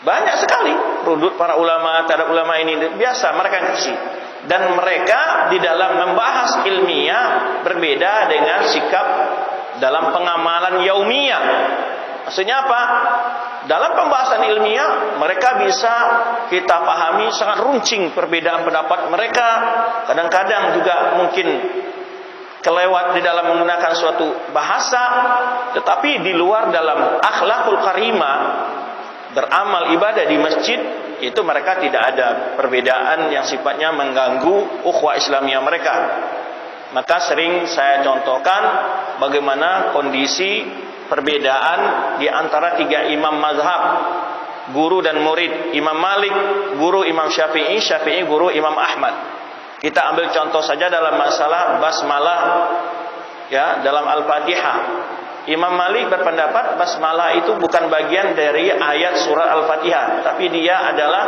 Banyak sekali rudud para ulama terhadap ulama ini, biasa mereka ngisi. Dan mereka di dalam membahas ilmiah berbeda dengan sikap dalam pengamalan yaumiyah. Maksudnya apa? Dalam pembahasan ilmiah mereka bisa kita pahami sangat runcing perbedaan pendapat mereka. Kadang-kadang juga mungkin kelewat di dalam menggunakan suatu bahasa, tetapi di luar dalam akhlakul karimah, beramal ibadah di masjid, itu mereka tidak ada perbedaan yang sifatnya mengganggu ukhuwah Islamiyah mereka. Maka sering saya contohkan bagaimana kondisi perbedaan di antara tiga imam mazhab, guru dan murid. Imam Malik guru Imam Syafi'i, Syafi'i guru Imam Ahmad. Kita ambil contoh saja dalam masalah basmalah, ya, dalam Al-Fatihah. Imam Malik berpendapat basmalah itu bukan bagian dari ayat surat Al-Fatihah, tapi dia adalah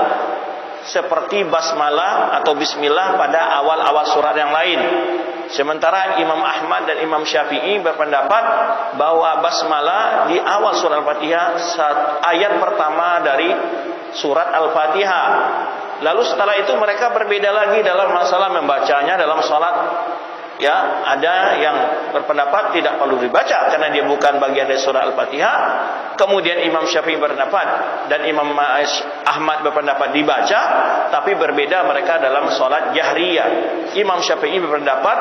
seperti basmalah atau bismillah pada awal-awal surat yang lain. Sementara Imam Ahmad dan Imam Syafi'i berpendapat bahwa basmalah di awal surat Al-Fatihah, ayat pertama dari surat Al-Fatihah. Lalu setelah itu mereka berbeda lagi dalam masalah membacanya dalam salat. Ya, ada yang berpendapat tidak perlu dibaca karena dia bukan bagian dari surah Al-Fatihah. Kemudian Imam Syafi'i berpendapat dan Imam Ahmad berpendapat dibaca, tapi berbeda mereka dalam salat jahriyah. Imam Syafi'i berpendapat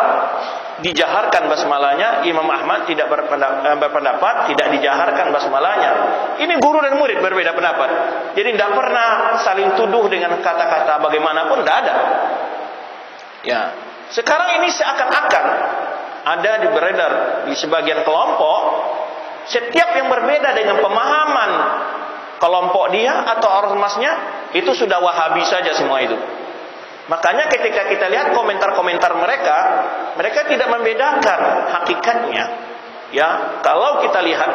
dijaharkan basmalahnya, Imam Ahmad tidak berpendapat tidak dijaharkan basmalahnya. Ini guru dan murid berbeda pendapat. Jadi tidak pernah saling tuduh dengan kata-kata bagaimanapun, tidak ada. Ya. Sekarang ini seakan-akan ada beredar di sebagian kelompok, setiap yang berbeda dengan pemahaman kelompok dia atau ormasnya itu sudah Wahabi saja semua itu. Makanya ketika kita lihat komentar-komentar mereka, mereka tidak membedakan hakikatnya. Ya, kalau kita lihat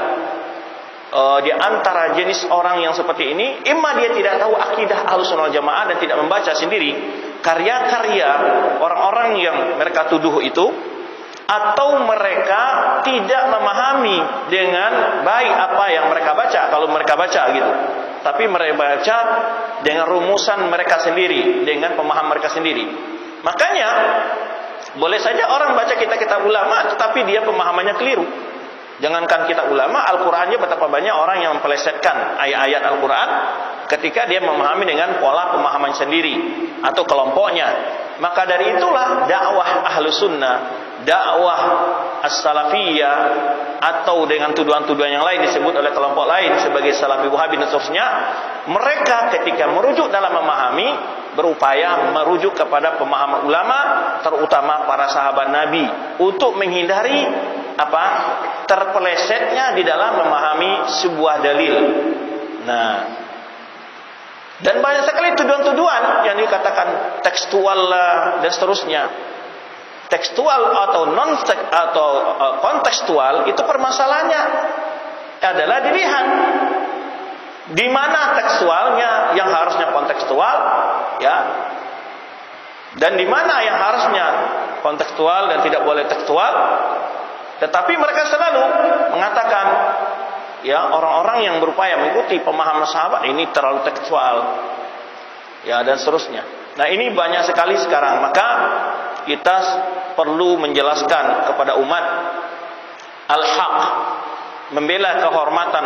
di antara jenis orang yang seperti ini, imma dia tidak tahu akidah Ahlussunnah wal Jamaah dan tidak membaca sendiri karya-karya orang-orang yang mereka tuduh itu, atau mereka tidak memahami dengan baik apa yang mereka baca kalau mereka baca gitu. Tapi mereka baca dengan rumusan mereka sendiri, dengan pemahaman mereka sendiri. Makanya boleh saja orang baca kitab-kitab ulama tetapi dia pemahamannya keliru. Jangankan kita ulama, Al-Qur'annya betapa banyak orang yang mempelesetkan ayat-ayat Al-Qur'an ketika dia memahami dengan pola pemahaman sendiri atau kelompoknya. Maka dari itulah dakwah Ahlus Sunnah, dakwah As-Salafiyah, atau dengan tuduhan-tuduhan yang lain disebut oleh kelompok lain sebagai Salafi Wahabi dan seterusnya, mereka ketika merujuk dalam memahami berupaya merujuk kepada pemahaman ulama, terutama para sahabat Nabi, untuk menghindari terpelesetnya di dalam memahami sebuah dalil. Nah, dan banyak sekali tuduhan-tuduhan yang dikatakan tekstual dan seterusnya. Tekstual atau kontekstual itu permasalahannya adalah dilihat di mana tekstualnya yang harusnya kontekstual, ya, dan di mana yang harusnya kontekstual dan tidak boleh tekstual. Tetapi mereka selalu mengatakan, ya, orang-orang yang berupaya mengikuti pemahaman sahabat ini terlalu tekstual, ya, dan seterusnya. Nah, ini banyak sekali sekarang. Maka kita perlu menjelaskan kepada umat al-haq, membela kehormatan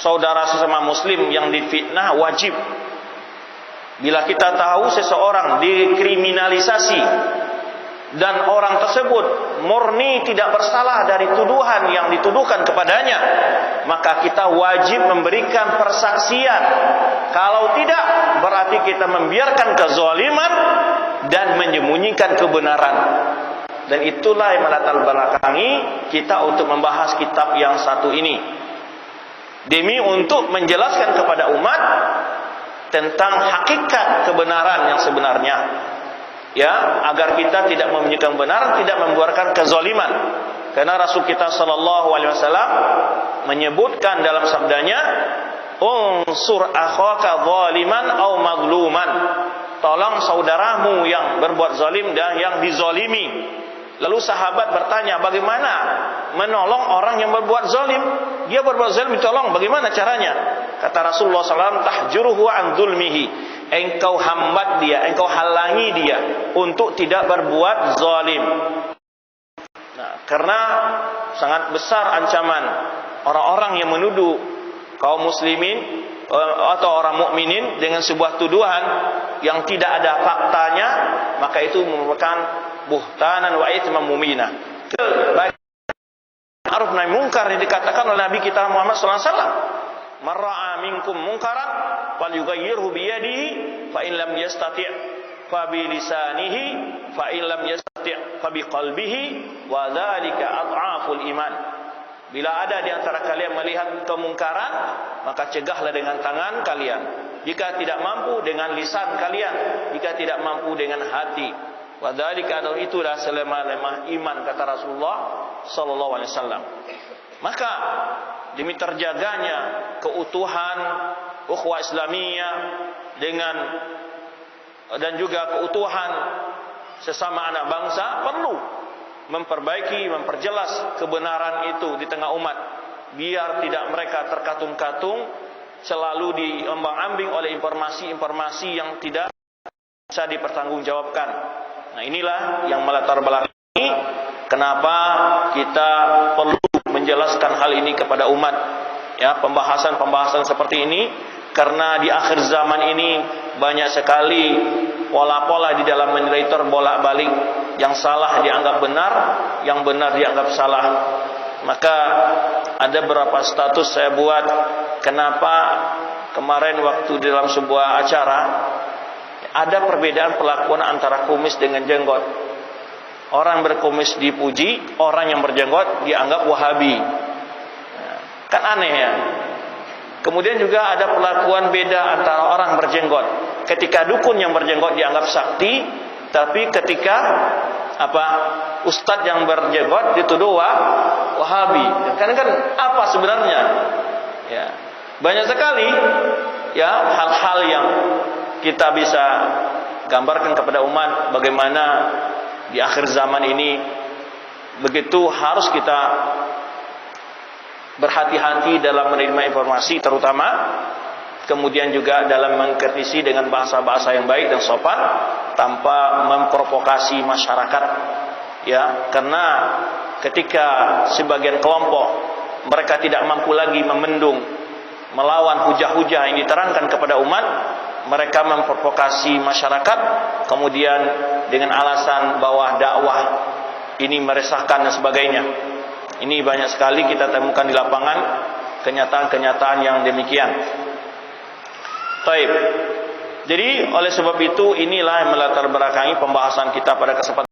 saudara sesama muslim yang difitnah wajib. Bila kita tahu seseorang dikriminalisasi dan orang tersebut murni tidak bersalah dari tuduhan yang dituduhkan kepadanya, maka kita wajib memberikan persaksian. Kalau tidak, berarti kita membiarkan kezaliman dan menyembunyikan kebenaran. Dan itulah yang melatar belakangi kita untuk membahas kitab yang satu ini, demi untuk menjelaskan kepada umat tentang hakikat kebenaran yang sebenarnya, ya, agar kita tidak menyembunyikan kebenaran, tidak membuarkan kezaliman. Karena Rasul kita sallallahu alaihi wasallam menyebutkan dalam sabdanya, unsur akhaka zaliman au mazluman, tolong saudaramu yang berbuat zalim dan yang dizalimi. Lalu sahabat bertanya, bagaimana menolong orang yang berbuat zalim? Dia berbuat zalim ditolong, bagaimana caranya? kata Rasulullah SAW, tahjuruhu an dzulmihi, engkau hambat dia, engkau halangi dia untuk tidak berbuat zalim. Nah, karena sangat besar ancaman orang-orang yang menuduh kaum muslimin atau orang mukminin dengan sebuah tuduhan yang tidak ada faktanya, maka itu merupakan buhtanan wa itsman mubina. Ma'ruf nahi munkar yang dikatakan oleh Nabi kita Muhammad sallallahu alaihi wasallam, "Man ra'a minkum munkaran falyughayyirhu bi yadihi, fa in lam yastati' fa bi lisanihi, fa in lam yastati' fa bi qalbihi, wa dzalika adhaful iman." Bila ada di antara kalian melihat kemungkaran, maka cegahlah dengan tangan kalian. Jika tidak mampu, dengan lisan kalian. Jika tidak mampu, dengan hati. Wa dzalika, itulah selemah-lemah iman, kata Rasulullah sallallahu alaihi wasallam. Maka demi terjaganya keutuhan ukhuwah Islamiyah dan juga keutuhan sesama anak bangsa, perlu memperbaiki, memperjelas kebenaran itu di tengah umat, biar tidak mereka terkatung-katung selalu diombang-ambing oleh informasi-informasi yang tidak bisa dipertanggungjawabkan. Nah, inilah yang melatar belakangi kenapa kita perlu menjelaskan hal ini kepada umat, ya, pembahasan-pembahasan seperti ini, karena di akhir zaman ini banyak sekali pola-pola di dalam menilai terbolak-balik, yang salah dianggap benar, yang benar dianggap salah. Maka ada beberapa status saya buat, kenapa kemarin waktu dalam sebuah acara ada perbedaan perlakuan antara kumis dengan jenggot. Orang berkumis dipuji, orang yang berjenggot dianggap Wahabi. Kan aneh ya. Kemudian juga ada perlakuan beda antara orang berjenggot. Ketika dukun yang berjenggot dianggap sakti, tapi ketika ustadz yang berjenggot dituduh Wahabi. Kan apa sebenarnya? Ya, banyak sekali ya hal-hal yang kita bisa gambarkan kepada umat bagaimana di akhir zaman ini begitu harus kita berhati-hati dalam menerima informasi, terutama kemudian juga dalam mengkritisi dengan bahasa-bahasa yang baik dan sopan tanpa memprovokasi masyarakat, ya, karena ketika sebagian kelompok mereka tidak mampu lagi membendung melawan hujah-hujah yang diterangkan kepada umat, mereka memprovokasi masyarakat kemudian dengan alasan bahwa dakwah ini meresahkan dan sebagainya. Ini banyak sekali kita temukan di lapangan kenyataan-kenyataan yang demikian. Baik. Jadi oleh sebab itu inilah yang melatar belakangi pembahasan kita pada kesempatan